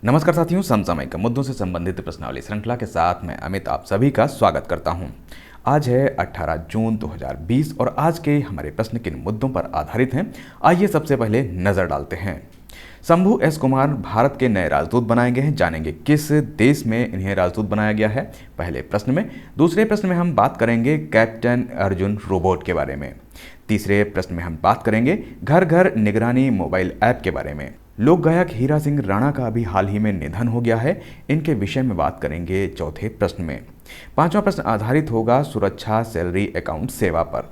नमस्कार साथियों, समसामयिक मुद्दों से संबंधित प्रश्नावली श्रृंखला के साथ मैं अमित आप सभी का स्वागत करता हूं। आज है 18 जून 2020 और आज के हमारे प्रश्न किन मुद्दों पर आधारित हैं, आइए सबसे पहले नजर डालते हैं। शंभू एस कुमार भारत के नए राजदूत बनाए गए हैं। जानेंगे किस देश में इन्हें राजदूत बनाया गया है, पहले प्रश्न में। दूसरे प्रश्न में हम बात करेंगे कैप्टन अर्जुन रोबोट के बारे में। तीसरे प्रश्न में हम बात करेंगे घर घर निगरानी मोबाइल ऐप के बारे में। लोक गायक हीरा सिंह राणा का अभी हाल ही में निधन हो गया है, इनके विषय में बात करेंगे चौथे प्रश्न में। पांचवा प्रश्न आधारित होगा सुरक्षा सैलरी अकाउंट सेवा पर।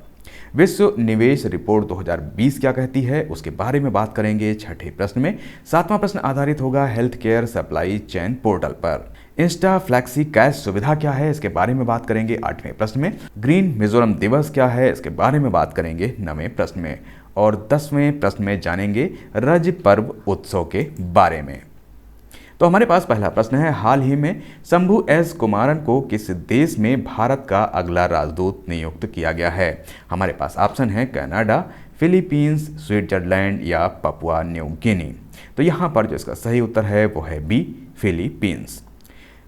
विश्व निवेश रिपोर्ट 2020 क्या कहती है, उसके बारे में बात करेंगे छठे प्रश्न में। सातवां प्रश्न आधारित होगा health care supply chain portal पर। इंस्टा फ्लैक्सी कैश सुविधा क्या है, इसके बारे में बात करेंगे आठवें प्रश्न में। ग्रीन मिजोरम दिवस क्या है, इसके बारे में बात करेंगे नवें प्रश्न में। और 10वें प्रश्न में जानेंगे रज पर्व उत्सव के बारे में। तो हमारे पास पहला प्रश्न है, हाल ही में शंभू एस कुमारन को किस देश में भारत का अगला राजदूत नियुक्त किया गया है। हमारे पास ऑप्शन है कनाडा, फिलीपींस, स्विट्जरलैंड या पपुआ न्यू गिनी। तो यहाँ पर जो इसका सही उत्तर है वो है B, Philippines.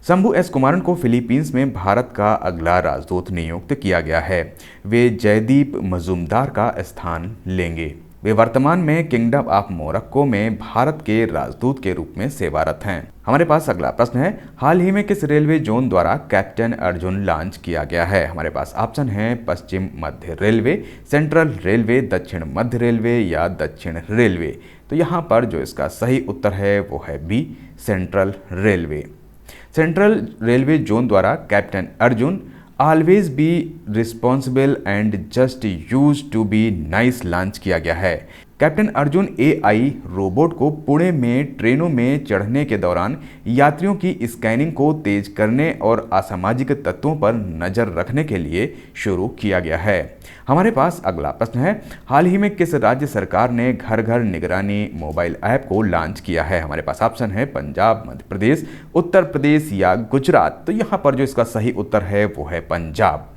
Shambhu S Kumaran को फिलीपींस में भारत का अगला राजदूत नियुक्त किया गया है। वे जयदीप मजूमदार का स्थान लेंगे। वे वर्तमान में किंगडम ऑफ मोरक्को में भारत के राजदूत के रूप में सेवारत हैं। हमारे पास अगला प्रश्न है, हाल ही में किस रेलवे जोन द्वारा कैप्टन अर्जुन लॉन्च किया गया है। हमारे पास ऑप्शन है पश्चिम मध्य रेलवे, सेंट्रल रेलवे, दक्षिण मध्य रेलवे या दक्षिण रेलवे। तो यहाँ पर जो इसका सही उत्तर है वो है B, central railway. Central railway zone द्वारा captain Arjun always be responsible and just use to be nice launch किया गया है। कैप्टन अर्जुन एआई रोबोट को पुणे में ट्रेनों में चढ़ने के दौरान यात्रियों की स्कैनिंग को तेज करने और असामाजिक तत्वों पर नजर रखने के लिए शुरू किया गया है। हमारे पास अगला प्रश्न है, हाल ही में किस राज्य सरकार ने घर घर निगरानी मोबाइल ऐप को लॉन्च किया है। हमारे पास ऑप्शन है पंजाब, मध्य प्रदेश, उत्तर प्रदेश या गुजरात। तो यहाँ पर जो इसका सही उत्तर है वो है पंजाब।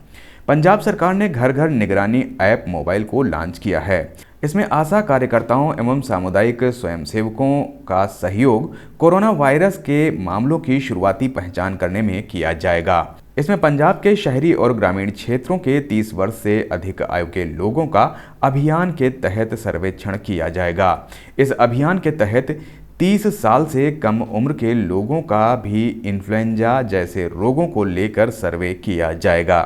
पंजाब सरकार ने घर घर निगरानी ऐप मोबाइल को लॉन्च किया है। इसमें आशा कार्यकर्ताओं एवं सामुदायिक स्वयंसेवकों का सहयोग कोरोना वायरस के मामलों की शुरुआती पहचान करने में किया जाएगा। इसमें पंजाब के शहरी और ग्रामीण क्षेत्रों के 30 वर्ष से अधिक आयु के लोगों का अभियान के तहत सर्वेक्षण किया जाएगा। इस अभियान के तहत 30 साल से कम उम्र के लोगों का भी इन्फ्लुएंजा जैसे रोगों को लेकर सर्वे किया जाएगा।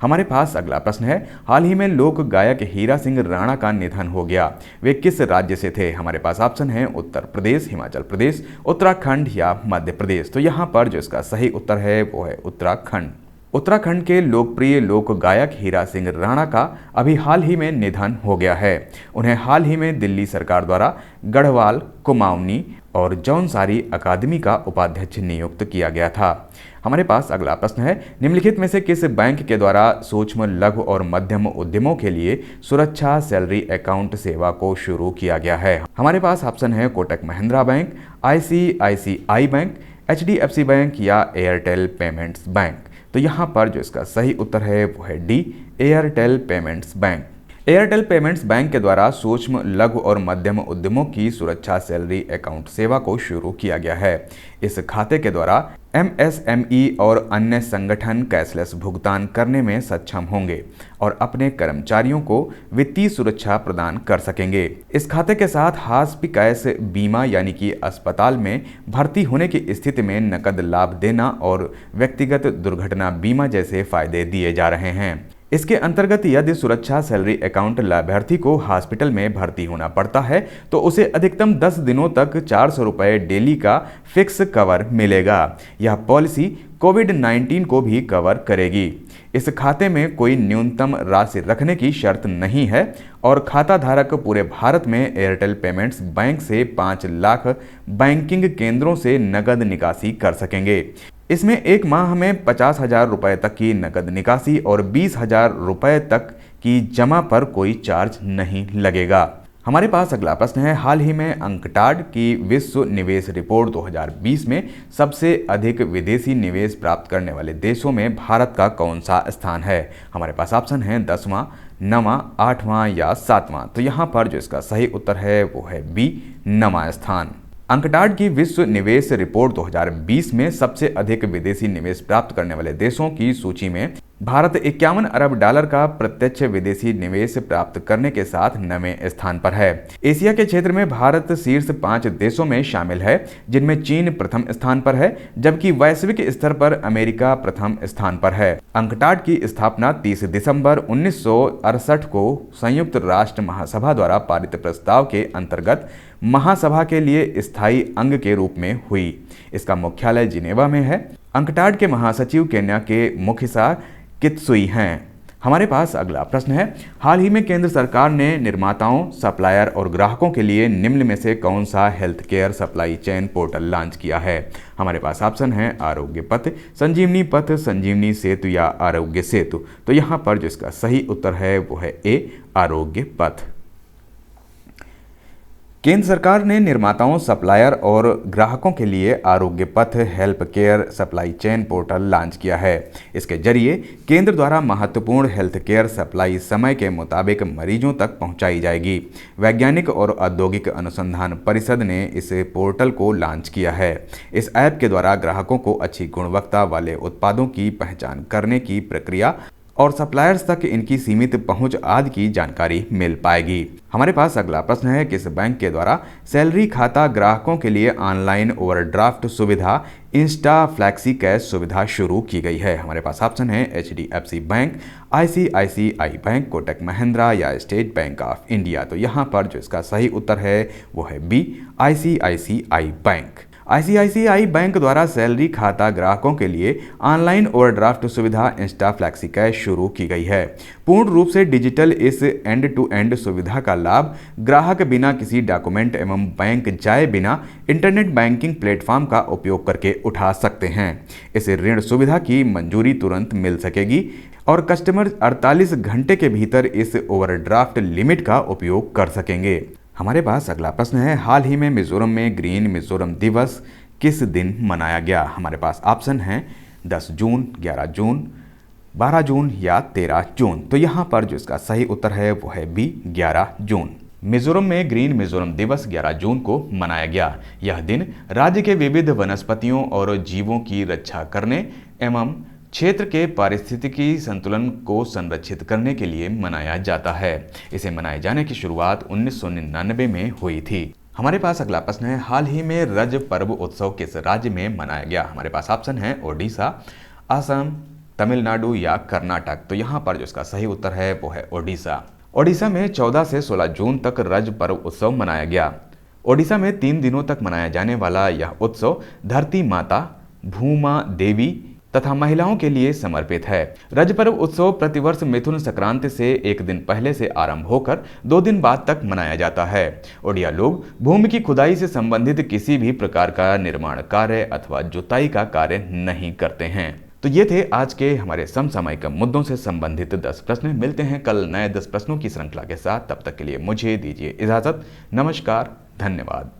हमारे पास अगला प्रश्न है, हाल ही में लोक गायक हीरा सिंह राणा का निधन हो गया। वे किस राज्य से थे। हमारे पास ऑप्शन है उत्तर प्रदेश, हिमाचल प्रदेश, उत्तराखंड या मध्य प्रदेश। तो यहाँ पर जो इसका सही उत्तर है वो है उत्तराखंड। उत्तराखंड के लोकप्रिय लोक गायक हीरा सिंह राणा का अभी हाल ही में निधन हो गया है। उन्हें हाल ही में दिल्ली सरकार द्वारा गढ़वाल, कुमाऊनी और जौनसारी अकादमी का उपाध्यक्ष नियुक्त किया गया था। हमारे पास अगला प्रश्न है, निम्नलिखित में से किस बैंक के द्वारा सूक्ष्म, लघु और मध्यम उद्यमों के लिए सुरक्षा सैलरी अकाउंट सेवा को शुरू किया गया है। हमारे पास ऑप्शन है Kotak Mahindra bank, ICICI bank, HDFC bank या एयरटेल पेमेंट्स बैंक। तो यहाँ पर जो इसका सही उत्तर है वो है D, Airtel payments bank. Airtel payments bank के द्वारा सूक्ष्म, लघु और मध्यम उद्यमों की सुरक्षा सैलरी अकाउंट सेवा को शुरू किया गया है। इस खाते के द्वारा MSME और अन्य संगठन कैशलेस भुगतान करने में सक्षम होंगे और अपने कर्मचारियों को वित्तीय सुरक्षा प्रदान कर सकेंगे। इस खाते के साथ हॉस्पिटैलिस बीमा यानी कि अस्पताल में भर्ती होने की स्थिति में नकद लाभ देना और व्यक्तिगत दुर्घटना बीमा जैसे फायदे दिए जा रहे हैं। इसके अंतर्गत यदि सुरक्षा सैलरी अकाउंट लाभार्थी को हॉस्पिटल में भर्ती होना पड़ता है तो उसे अधिकतम 10 दिनों तक 400 रुपये डेली का फिक्स कवर मिलेगा। यह पॉलिसी कोविड-19 को भी कवर करेगी। इस खाते में कोई न्यूनतम राशि रखने की शर्त नहीं है और खाता धारक पूरे भारत में एयरटेल पेमेंट्स बैंक से 5 लाख बैंकिंग केंद्रों से नकद निकासी कर सकेंगे। इसमें एक माह में 50,000 रुपये तक की नकद निकासी और 20,000 रुपये तक की जमा पर कोई चार्ज नहीं लगेगा। हमारे पास अगला प्रश्न है, हाल ही में अंकटाड की विश्व निवेश रिपोर्ट 2020 में सबसे अधिक विदेशी निवेश प्राप्त करने वाले देशों में भारत का कौन सा स्थान है। हमारे पास ऑप्शन है 10वां, 9वां, 8वां या 7वां। तो यहाँ पर जो इसका सही उत्तर है वो है बी, 9वां स्थान। अंकटाड की विश्व निवेश रिपोर्ट 2020 में सबसे अधिक विदेशी निवेश प्राप्त करने वाले देशों की सूची में भारत 51 अरब डॉलर का प्रत्यक्ष विदेशी निवेश प्राप्त करने के साथ 9वें स्थान पर है। एशिया के क्षेत्र में भारत शीर्ष 5 देशों में शामिल है, जिनमें चीन प्रथम स्थान पर है, जबकि वैश्विक स्तर पर अमेरिका प्रथम स्थान पर है। अंकटाड की स्थापना 30 दिसंबर 1968 को संयुक्त राष्ट्र महासभा द्वारा पारित प्रस्ताव के अंतर्गत महासभा के लिए स्थायी अंग के रूप में हुई। इसका मुख्यालय जिनेवा में है। अंकटाड के महासचिव केन्या के मुखिसा कित्सुई हैं। हमारे पास अगला प्रश्न है, हाल ही में केंद्र सरकार ने निर्माताओं, सप्लायर और ग्राहकों के लिए निम्न में से कौन सा health care supply chain portal launch किया है? हमारे पास ऑप्शन है आरोग्य पथ, संजीवनी पथ, संजीवनी सेतु या आरोग्य सेतु। तो यहाँ पर जो इसका सही उत्तर है वो है ए, आरोग्य पथ। केंद्र सरकार ने निर्माताओं, सप्लायर और ग्राहकों के लिए आरोग्य पथ health care supply chain portal launch किया है। इसके जरिए केंद्र द्वारा महत्वपूर्ण हेल्थ केयर सप्लाई समय के मुताबिक मरीजों तक पहुंचाई जाएगी। वैज्ञानिक और औद्योगिक अनुसंधान परिषद ने इस पोर्टल को लॉन्च किया है। इस ऐप के द्वारा ग्राहकों को अच्छी गुणवत्ता वाले उत्पादों की पहचान करने की प्रक्रिया और सप्लायर्स तक इनकी सीमित पहुंच आदि की जानकारी मिल पाएगी। हमारे पास अगला प्रश्न है, किस बैंक के द्वारा सैलरी खाता ग्राहकों के लिए ऑनलाइन ओवरड्राफ्ट सुविधा इंस्टा फ्लैक्सी कैश सुविधा शुरू की गई है? हमारे पास ऑप्शन है HDFC bank, ICICI bank, Kotak Mahindra या स्टेट बैंक ऑफ इंडिया। तो यहाँ पर जो इसका सही उत्तर है वो है B, ICICI bank. ICICI bank द्वारा सैलरी खाता ग्राहकों के लिए ऑनलाइन ओवरड्राफ्ट सुविधा इंस्टा फ्लैक्सी कैश शुरू की गई है। पूर्ण रूप से डिजिटल इस एंड टू एंड सुविधा का लाभ ग्राहक बिना किसी डॉक्यूमेंट एवं बैंक जाए बिना इंटरनेट बैंकिंग प्लेटफॉर्म का उपयोग करके उठा सकते हैं। इस ऋण सुविधा की मंजूरी तुरंत मिल सकेगी और कस्टमर 48 घंटे के भीतर इस ओवरड्राफ्ट लिमिट का उपयोग कर सकेंगे। हमारे पास अगला प्रश्न है, हाल ही में मिजोरम में ग्रीन मिजोरम दिवस किस दिन मनाया गया? हमारे पास ऑप्शन है 10 जून, 11 जून, 12 जून या 13 जून। तो यहाँ पर जो इसका सही उत्तर है वो है बी, 11 जून। मिजोरम में ग्रीन मिजोरम दिवस 11 जून को मनाया गया। यह दिन राज्य के विविध वनस्पतियों और जीवों की रक्षा करने एवं क्षेत्र के पारिस्थितिकी संतुलन को संरक्षित करने के लिए मनाया जाता है। इसे मनाए जाने की शुरुआत 1999 में हुई थी। हमारे पास अगला प्रश्न है, हाल ही में रज पर्व उत्सव किस राज्य में मनाया गया? हमारे पास ऑप्शन है ओडिशा, असम, तमिलनाडु या कर्नाटक। तो यहाँ पर जो इसका सही उत्तर है वो है ओडिशा। ओडिशा में 14 से 16 जून तक रज पर्व उत्सव मनाया गया। ओडिशा में 3 दिनों तक मनाया जाने वाला यह उत्सव धरती माता, भूमा देवी तथा महिलाओं के लिए समर्पित है। रज पर्व उत्सव प्रतिवर्ष मिथुन संक्रांति से एक दिन पहले से आरंभ होकर 2 दिन बाद तक मनाया जाता है। ओडिया लोग भूमि की खुदाई से संबंधित किसी भी प्रकार का निर्माण कार्य अथवा जुताई का कार्य नहीं करते हैं। तो ये थे आज के हमारे समसामयिक मुद्दों से संबंधित 10 प्रश्न। मिलते हैं कल नए 10 प्रश्नों की श्रृंखला के साथ। तब तक के लिए मुझे दीजिए इजाजत। नमस्कार, धन्यवाद।